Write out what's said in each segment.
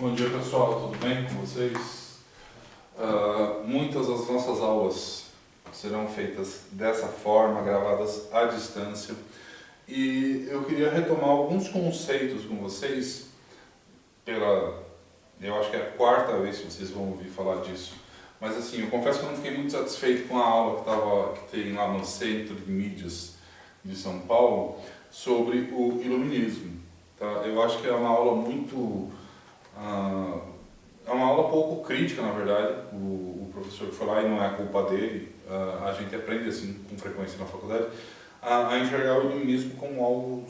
Bom dia pessoal, tudo bem com vocês? Muitas das nossas aulas serão feitas dessa forma, gravadas à distância, e eu queria retomar alguns conceitos com vocês eu acho que é a quarta vez que vocês vão ouvir falar disso, mas assim, eu confesso que eu não fiquei muito satisfeito com a aula que tem lá no Centro de Mídias de São Paulo sobre o iluminismo, tá? Eu acho que é uma aula é uma aula pouco crítica, na verdade. O professor que foi lá, e não é a culpa dele, a gente aprende assim com frequência na faculdade, a enxergar o iluminismo como algo,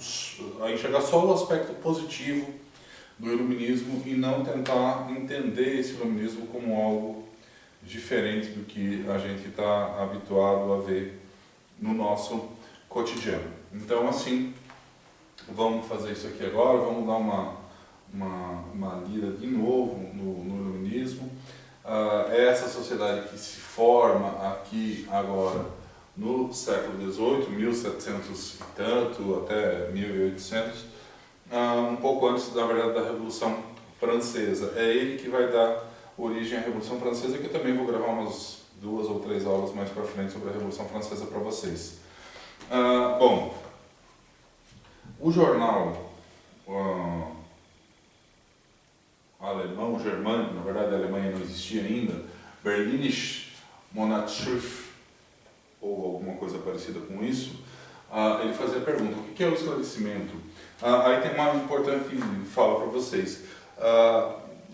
a enxergar só o aspecto positivo do iluminismo e não tentar entender esse iluminismo como algo diferente do que a gente está habituado a ver no nosso cotidiano. Então, assim, vamos fazer isso aqui agora, vamos dar uma lida de novo no iluminismo. É essa sociedade que se forma aqui agora no século XVIII, 1700 e tanto, até 1800, um pouco antes, na verdade, da Revolução Francesa. É ele que vai dar origem à Revolução Francesa, que eu também vou gravar umas 2 ou 3 aulas mais para frente sobre a Revolução Francesa para vocês. Bom, o jornal alemão, germânico, na verdade a Alemanha não existia ainda, Berlinische Monatsschrift, ou alguma coisa parecida com isso, ele fazia a pergunta: o que é o esclarecimento? Aí tem uma importante fala para vocês.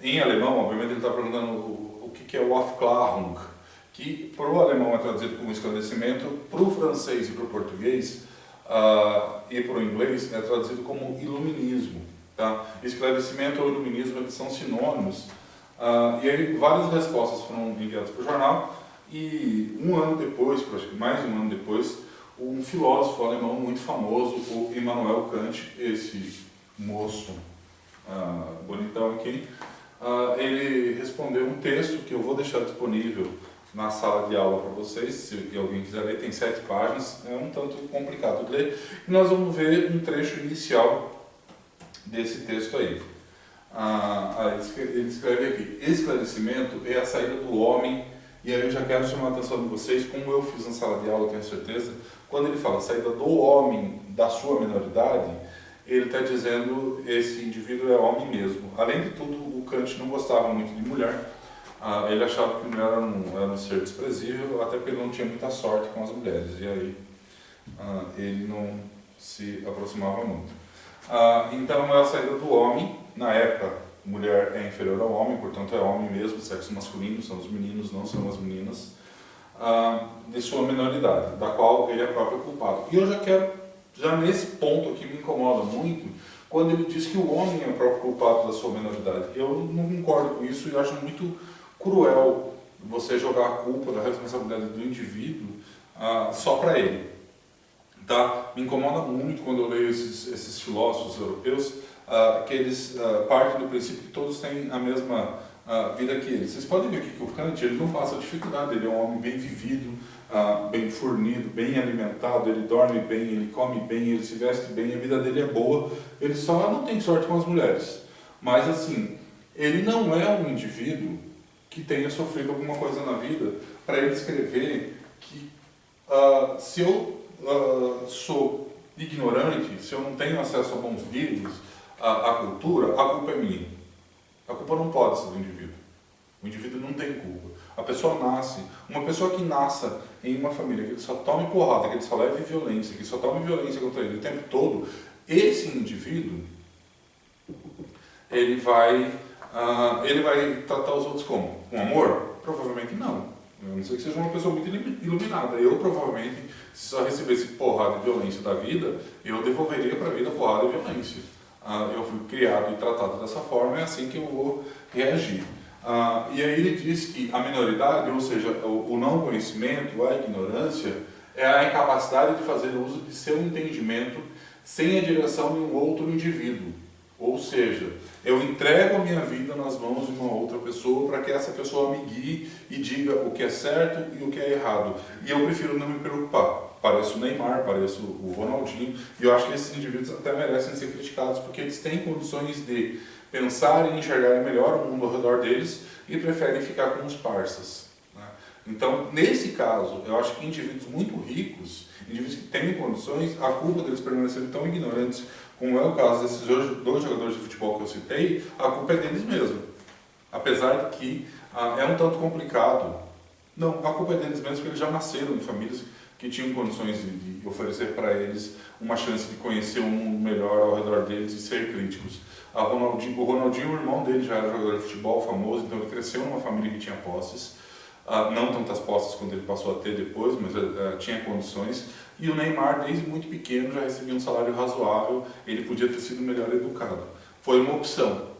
Em alemão, obviamente, ele está perguntando o que é o Aufklärung, que para o alemão é traduzido como esclarecimento, para o francês e para o português e para o inglês é traduzido como iluminismo. Tá? Esclarecimento ou iluminismo, eles são sinônimos, e aí várias respostas foram enviadas para o jornal, e um ano depois, acho que mais de um ano depois, um filósofo alemão muito famoso, o Immanuel Kant, esse moço bonitão aqui, ele respondeu um texto que eu vou deixar disponível na sala de aula para vocês, se alguém quiser ler, tem 7 páginas, é um tanto complicado de ler, e nós vamos ver um trecho inicial desse texto aí. Ele escreve aqui: esclarecimento é a saída do homem, e aí eu já quero chamar a atenção de vocês, como eu fiz na sala de aula, tenho certeza, quando ele fala saída do homem da sua minoridade, ele está dizendo esse indivíduo é homem mesmo. Além de tudo, o Kant não gostava muito de mulher, ele achava que mulher era um ser desprezível, até porque ele não tinha muita sorte com as mulheres, e aí ele não se aproximava muito. Então é a saída do homem. Na época, mulher é inferior ao homem, portanto é homem mesmo, sexo masculino, são os meninos, não são as meninas, de sua minoridade, da qual ele é próprio culpado. E eu já nesse ponto aqui me incomoda muito, quando ele diz que o homem é o próprio culpado da sua minoridade. Eu não concordo com isso e acho muito cruel você jogar a culpa da responsabilidade do indivíduo só para ele. Tá? Me incomoda muito quando eu leio esses filósofos europeus, que eles partem do princípio que todos têm a mesma vida que eles. Vocês podem ver que o Kant ele não passa dificuldade, ele é um homem bem vivido, bem fornido, bem alimentado, ele dorme bem, ele come bem, ele se veste bem, a vida dele é boa, ele só não tem sorte com as mulheres. Mas assim, ele não é um indivíduo que tenha sofrido alguma coisa na vida para ele escrever que se eu sou ignorante, se eu não tenho acesso a bons livros, a cultura, a culpa é minha. A culpa não pode ser do indivíduo. O indivíduo não tem culpa. A pessoa nasce, uma pessoa que nasça em uma família que ele só tome porrada, que ele só leve violência, que só tome violência contra ele o tempo todo, esse indivíduo, ele vai tratar os outros como? Com amor? Provavelmente não. A não ser que seja uma pessoa muito iluminada. Eu, provavelmente, se só recebesse porrada e violência da vida, eu devolveria para a vida porrada e violência. Eu fui criado e tratado dessa forma, é assim que eu vou reagir. E aí ele diz que a minoridade, ou seja, o não conhecimento, a ignorância, é a incapacidade de fazer uso de seu entendimento sem a direção de um outro indivíduo. Ou seja, eu entrego a minha vida nas mãos de uma outra pessoa para que essa pessoa me guie e diga o que é certo e o que é errado. E eu prefiro não me preocupar. Pareço o Neymar, pareço o Ronaldinho, e eu acho que esses indivíduos até merecem ser criticados porque eles têm condições de pensar e enxergarem melhor o mundo ao redor deles e preferem ficar com os parças, né? Então, nesse caso, eu acho que indivíduos muito ricos, indivíduos que têm condições, a culpa deles permanecerem tão ignorantes, como é o caso desses dois jogadores de futebol que eu citei, a culpa é deles mesmo. Apesar de que é um tanto complicado. Não, a culpa é deles mesmos porque eles já nasceram em famílias que tinham condições de oferecer para eles uma chance de conhecer o mundo melhor ao redor deles e ser críticos. O Ronaldinho, o irmão dele, já era jogador de futebol famoso, então ele cresceu numa família que tinha posses, não tantas posses quanto ele passou a ter depois, mas tinha condições. E o Neymar, desde muito pequeno, já recebia um salário razoável, ele podia ter sido melhor educado. Foi uma opção.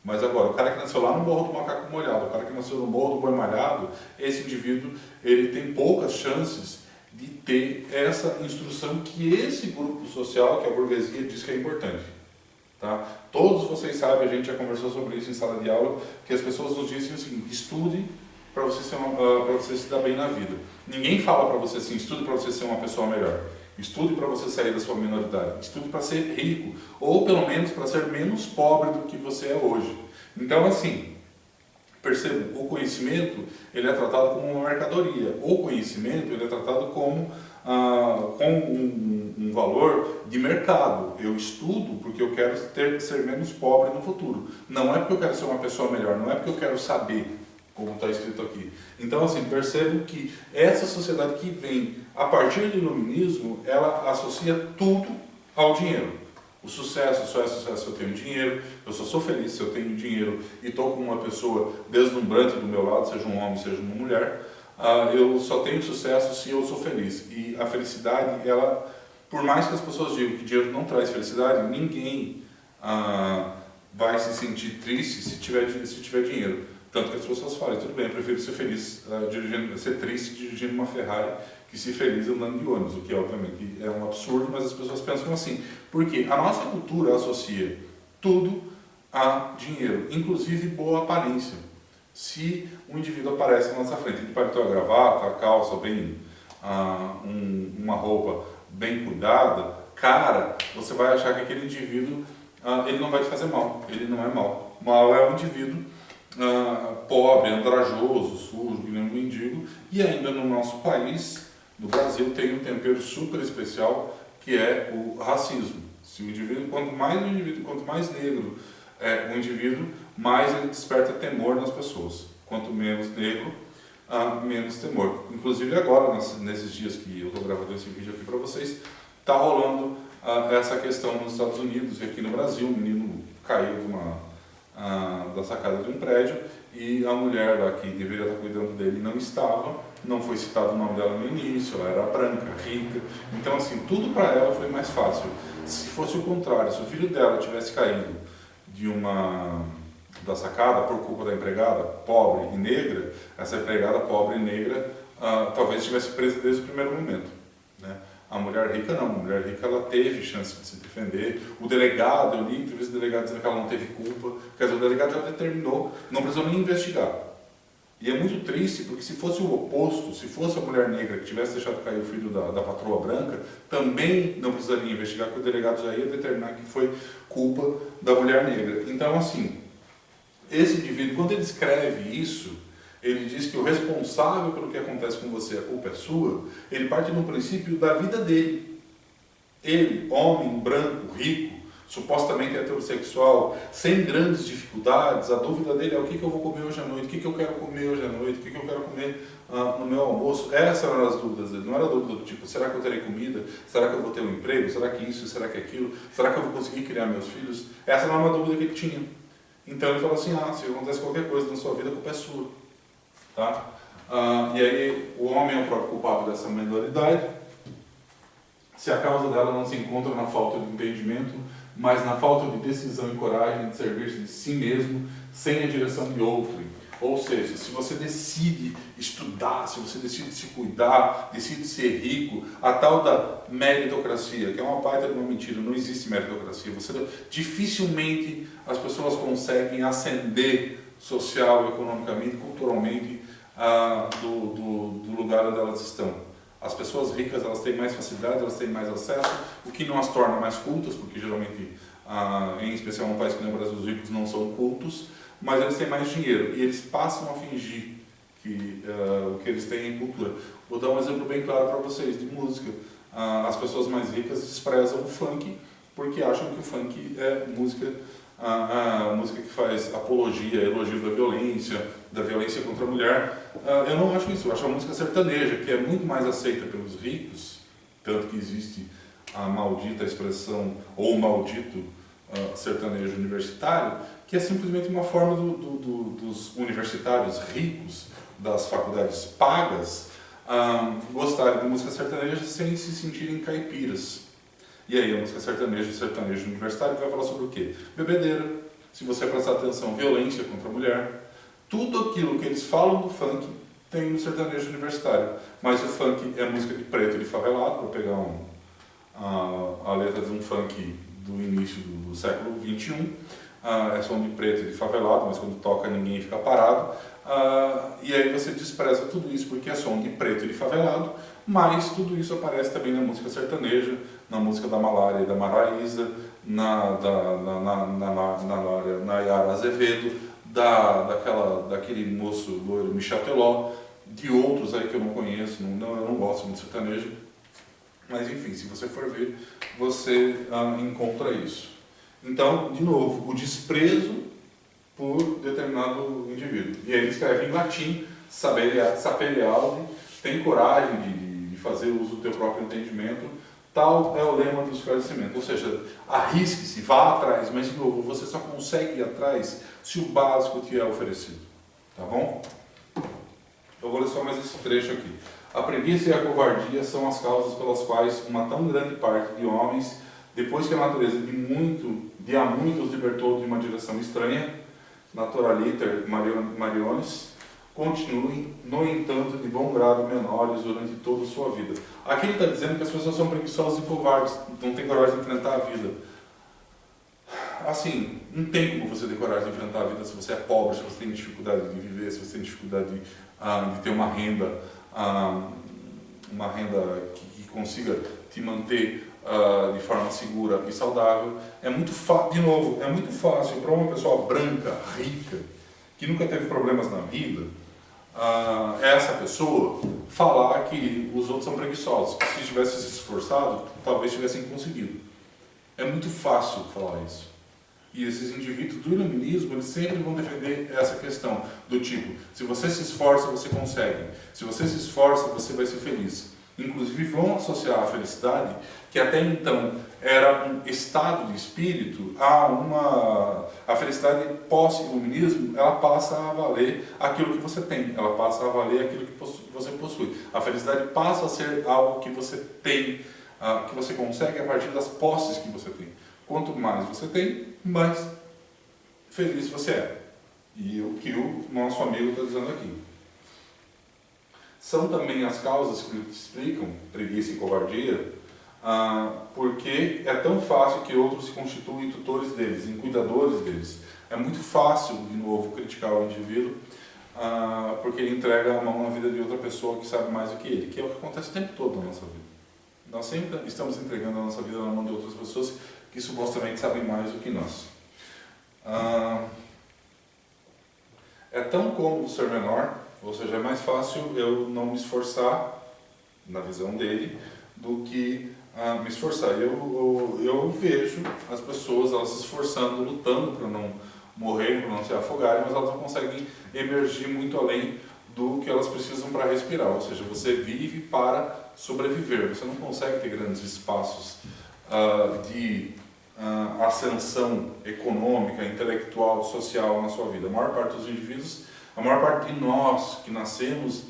Mas agora, o cara que nasceu lá no Morro do Macaco Molhado, o cara que nasceu no Morro do Boi Malhado, esse indivíduo ele tem poucas chances de ter essa instrução que esse grupo social, que a burguesia, diz que é importante. Tá? Todos vocês sabem, a gente já conversou sobre isso em sala de aula, que as pessoas nos dizem o seguinte: estude para você se dar bem na vida. Ninguém fala para você assim: estude para você ser uma pessoa melhor. Estude para você sair da sua minoridade. Estude para ser rico, ou pelo menos para ser menos pobre do que você é hoje. Então, assim, perceba, o conhecimento ele é tratado como uma mercadoria. O conhecimento ele é tratado como um valor de mercado. Eu estudo porque eu quero ser menos pobre no futuro. Não é porque eu quero ser uma pessoa melhor, não é porque eu quero saber, como está escrito aqui. Então, assim, percebo que essa sociedade que vem a partir do iluminismo, ela associa tudo ao dinheiro. O sucesso só é sucesso se eu tenho dinheiro, eu só sou feliz se eu tenho dinheiro e estou com uma pessoa deslumbrante do meu lado, seja um homem, seja uma mulher. Eu só tenho sucesso se eu sou feliz. E a felicidade, ela, por mais que as pessoas digam que dinheiro não traz felicidade, ninguém vai se sentir triste se tiver dinheiro. Tanto que as pessoas falam: tudo bem, eu prefiro ser feliz ser triste dirigindo uma Ferrari que ser feliz andando de ônibus, o que obviamente é um absurdo, mas as pessoas pensam assim. Porque a nossa cultura associa tudo a dinheiro, inclusive boa aparência. Se um indivíduo aparece na nossa frente de paletó, gravata, calça, uma roupa bem cuidada, cara, você vai achar que aquele indivíduo ele não vai te fazer mal, ele não é mal. Mal é um indivíduo pobre, andrajoso, sujo, que nem um mendigo, e ainda no nosso país, no Brasil, tem um tempero super especial que é o racismo. Se o indivíduo, quanto mais negro é o indivíduo, mais ele desperta temor nas pessoas. Quanto menos negro, menos temor. Inclusive agora, nesses dias que eu estou gravando esse vídeo aqui para vocês, está rolando essa questão nos Estados Unidos e aqui no Brasil. Um menino caiu da sacada de um prédio e a mulher lá que deveria estar cuidando dele não estava, não foi citado o nome dela no início, ela era branca, rica, então assim, tudo para ela foi mais fácil. Se fosse o contrário, se o filho dela tivesse caído da sacada por culpa da empregada pobre e negra, essa empregada pobre e negra talvez estivesse presa desde o primeiro momento, né? A mulher rica não, a mulher rica ela teve chance de se defender. O delegado, eu li entrevista do delegado dizendo que ela não teve culpa, quer dizer, o delegado já determinou, não precisou nem investigar. E é muito triste porque se fosse o oposto, se fosse a mulher negra que tivesse deixado cair o filho da patroa branca, também não precisaria investigar, porque o delegado já ia determinar que foi culpa da mulher negra. Então, assim, esse indivíduo, quando ele escreve isso, ele diz que o responsável pelo que acontece com você, a culpa é sua, ele parte do princípio da vida dele. Ele, homem, branco, rico, supostamente heterossexual, sem grandes dificuldades, a dúvida dele é: o que eu vou comer hoje à noite, o que eu quero comer hoje à noite, o que eu quero comer no meu almoço. Essas eram as dúvidas dele, não era dúvida do tipo: será que eu terei comida, será que eu vou ter um emprego, será que isso, será que aquilo, será que eu vou conseguir criar meus filhos? Essa não é uma dúvida que ele tinha. Então ele falou assim: se acontece qualquer coisa na sua vida, a culpa é sua. Tá? E aí o homem é o próprio culpado dessa minoridade, se a causa dela não se encontra na falta de entendimento, mas na falta de decisão e coragem de servir-se de si mesmo sem a direção de outrem. Ou seja, se você decide estudar, se você decide se cuidar, decide ser rico, a tal da meritocracia, que é uma baita de uma mentira, não existe meritocracia. Dificilmente as pessoas conseguem ascender social, economicamente, culturalmente do lugar onde elas estão. As pessoas ricas, elas têm mais facilidade, elas têm mais acesso, o que não as torna mais cultas, porque geralmente, em especial no país que nem o Brasil, os ricos não são cultos, mas eles têm mais dinheiro e eles passam a fingir que o que eles têm é cultura. Vou dar um exemplo bem claro para vocês de música. As pessoas mais ricas desprezam o funk porque acham que o funk é música, música que faz apologia, elogio da violência contra a mulher. Eu não acho isso, eu acho a música sertaneja, que é muito mais aceita pelos ricos, tanto que existe a maldita expressão, ou maldito sertanejo universitário, que é simplesmente uma forma dos universitários ricos, das faculdades pagas, gostarem de música sertaneja sem se sentirem caipiras. E aí a música sertaneja, o sertanejo universitário vai falar sobre o quê? Bebedeira, se você prestar atenção, violência contra a mulher, tudo aquilo que eles falam do funk tem no sertanejo universitário. Mas o funk é música de preto e de favelado, para pegar a letra de um funk do início do século XXI, é som de preto e de favelado, mas quando toca ninguém fica parado. E aí você despreza tudo isso porque é som de preto e de favelado, mas tudo isso aparece também na música sertaneja, na música da Malária e da Maraísa, na Yara Azevedo, daquele moço loiro Michel Teló, de outros aí que eu não conheço, eu não gosto muito de sertanejo, mas enfim, se você for ver, você encontra isso. Então, de novo, o desprezo por determinado indivíduo. E aí ele escreve em latim, sapere aude, tem coragem de fazer uso do teu próprio entendimento, tal é o lema do esclarecimento. Ou seja, arrisque-se, vá atrás, mas de novo, você só consegue ir atrás se o básico te é oferecido. Tá bom? Eu vou ler só mais esse trecho aqui. A preguiça e a covardia são as causas pelas quais uma tão grande parte de homens, depois que a natureza de há muito os libertou de uma direção estranha, Naturaliter Mariones, continuem, no entanto, de bom grado menores durante toda a sua vida. Aqui ele está dizendo que as pessoas são preguiçosas e covardes, não têm coragem de enfrentar a vida. Assim, não tem como você ter coragem de enfrentar a vida se você é pobre, se você tem dificuldade de viver, se você tem dificuldade de ter uma renda que consiga te manter de forma segura e saudável. De novo, é muito fácil para uma pessoa branca, rica, que nunca teve problemas na vida, essa pessoa falar que os outros são preguiçosos, que se tivessem se esforçado, talvez tivessem conseguido. É muito fácil falar isso. E esses indivíduos do iluminismo, eles sempre vão defender essa questão do tipo, se você se esforça, você consegue. Se você se esforça, você vai ser feliz. Inclusive vão associar a felicidade, que até então era um estado de espírito, a felicidade pós-iluminismo, ela passa a valer aquilo que você tem, ela passa a valer aquilo que você possui. A felicidade passa a ser algo que você tem, que você consegue a partir das posses que você tem. Quanto mais você tem, mais feliz você é. E o que o nosso amigo está dizendo aqui. São também as causas que explicam preguiça e covardia, porque é tão fácil que outros se constituem tutores deles, em cuidadores deles. É muito fácil, de novo, criticar o indivíduo, porque ele entrega a mão na vida de outra pessoa que sabe mais do que ele, que é o que acontece o tempo todo na nossa vida. Nós sempre estamos entregando a nossa vida na mão de outras pessoas que supostamente sabem mais do que nós. É tão cômodo ser menor, ou seja, é mais fácil eu não me esforçar, na visão dele, do que me esforçar. Eu vejo as pessoas elas se esforçando, lutando para não morrer, para não se afogarem, mas elas não conseguem emergir muito além do que elas precisam para respirar. Ou seja, você vive para sobreviver, você não consegue ter grandes espaços de ascensão econômica, intelectual, social na sua vida. A maior parte dos indivíduos, a maior parte de nós que nascemos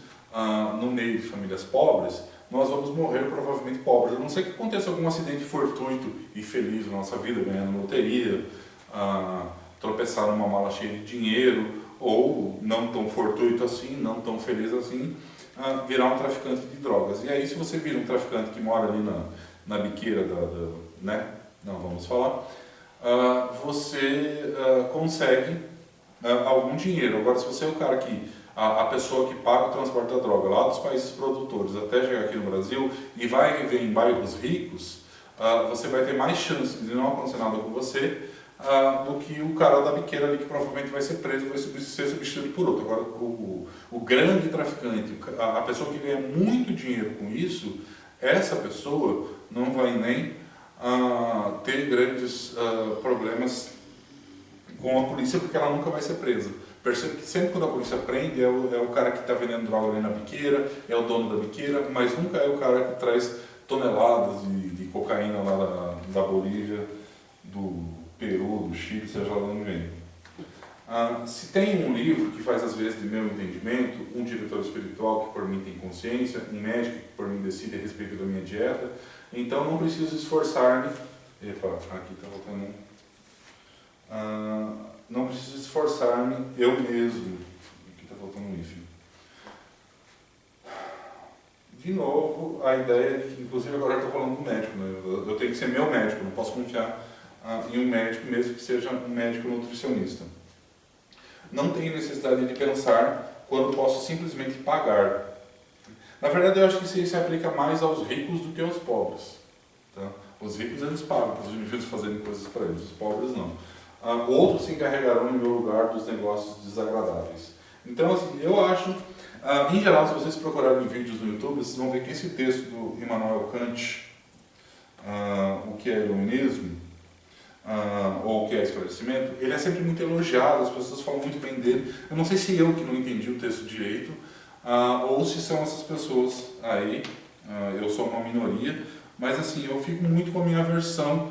no meio de famílias pobres, nós vamos morrer provavelmente pobres. A não ser que aconteça algum acidente fortuito e feliz na nossa vida, ganhando loteria, tropeçar numa mala cheia de dinheiro, ou não tão fortuito assim, não tão feliz assim, virar um traficante de drogas. E aí, se você vira um traficante que mora ali na biqueira né? Não vamos falar, você consegue algum dinheiro. Agora, se você é o cara que a pessoa que paga o transporte da droga lá dos países produtores até chegar aqui no Brasil e vai viver em bairros ricos, você vai ter mais chances de não acontecer nada com você do que o cara da biqueira ali que provavelmente vai ser preso, vai ser substituído por outro. Agora, o grande traficante, a pessoa que ganha muito dinheiro com isso, essa pessoa não vai nem ter grandes problemas com a polícia, porque ela nunca vai ser presa. Percebe que sempre quando a polícia prende é o cara que está vendendo droga ali na biqueira, é o dono da biqueira, mas nunca é o cara que traz toneladas de cocaína lá da Bolívia, do Peru, do Chile, seja lá onde vem. Se tem um livro que faz as vezes de meu entendimento, um diretor espiritual que por mim tem consciência, um médico que por mim decide a respeito da minha dieta, então não preciso esforçar-me. Epa, aqui está voltando não preciso esforçar-me eu mesmo. Aqui está faltando um hífen. De novo, a ideia de que, inclusive agora eu estou falando do médico, né? Eu tenho que ser meu médico, não posso confiar em um médico, mesmo que seja um médico nutricionista. Não tenho necessidade de pensar quando posso simplesmente pagar. Na verdade, eu acho que isso se aplica mais aos ricos do que aos pobres. Tá? Os ricos eles pagam para os indivíduos fazerem coisas para eles, os pobres não. Outros se encarregarão em meu lugar dos negócios desagradáveis. Então, assim, eu acho, em geral, se vocês procurarem vídeos no YouTube, vocês vão ver que esse texto do Immanuel Kant, o que é iluminismo, ou o que é esclarecimento, ele é sempre muito elogiado, as pessoas falam muito bem dele. Eu não sei se eu que não entendi o texto direito, ou se são essas pessoas aí, eu sou uma minoria, mas assim, eu fico muito com a minha versão.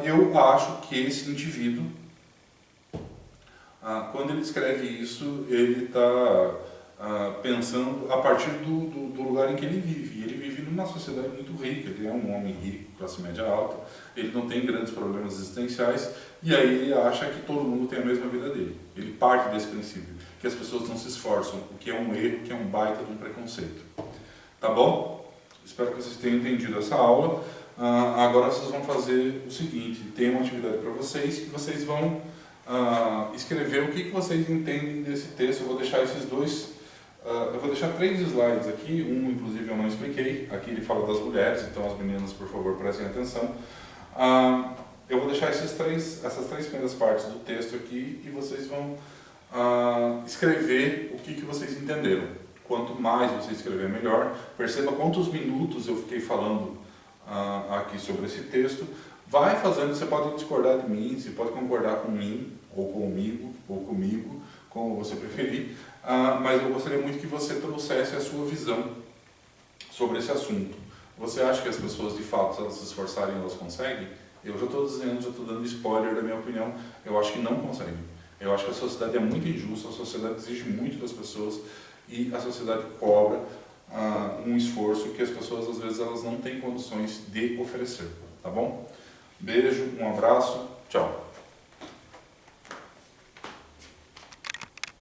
Eu acho que esse indivíduo, quando ele escreve isso, ele está pensando a partir do lugar em que ele vive. E ele vive numa sociedade muito rica, ele é um homem rico, classe média alta, ele não tem grandes problemas existenciais, e aí ele acha que todo mundo tem a mesma vida dele. Ele parte desse princípio, que as pessoas não se esforçam, o que é um erro, que é um baita de um preconceito. Tá bom? Espero que vocês tenham entendido essa aula. Agora vocês vão fazer o seguinte, tem uma atividade para vocês, que vocês vão escrever o que vocês entendem desse texto. Eu vou deixar esses dois, eu vou deixar 3 slides aqui, um inclusive eu não expliquei, aqui ele fala das mulheres, então as meninas por favor prestem atenção. Eu vou deixar essas três primeiras partes do texto aqui e vocês vão escrever o que vocês entenderam. Quanto mais você escrever melhor, perceba quantos minutos eu fiquei falando aqui sobre esse texto. Vai fazendo, você pode discordar de mim, você pode concordar com mim, ou comigo, como você preferir, mas eu gostaria muito que você trouxesse a sua visão sobre esse assunto. Você acha que as pessoas, de fato, se elas se esforçarem, elas conseguem? Eu já estou dizendo, já estou dando spoiler da minha opinião, eu acho que não conseguem. Eu acho que a sociedade é muito injusta, a sociedade exige muito das pessoas e a sociedade cobra um esforço que as pessoas às vezes elas não têm condições de oferecer, tá bom? Beijo, um abraço, tchau!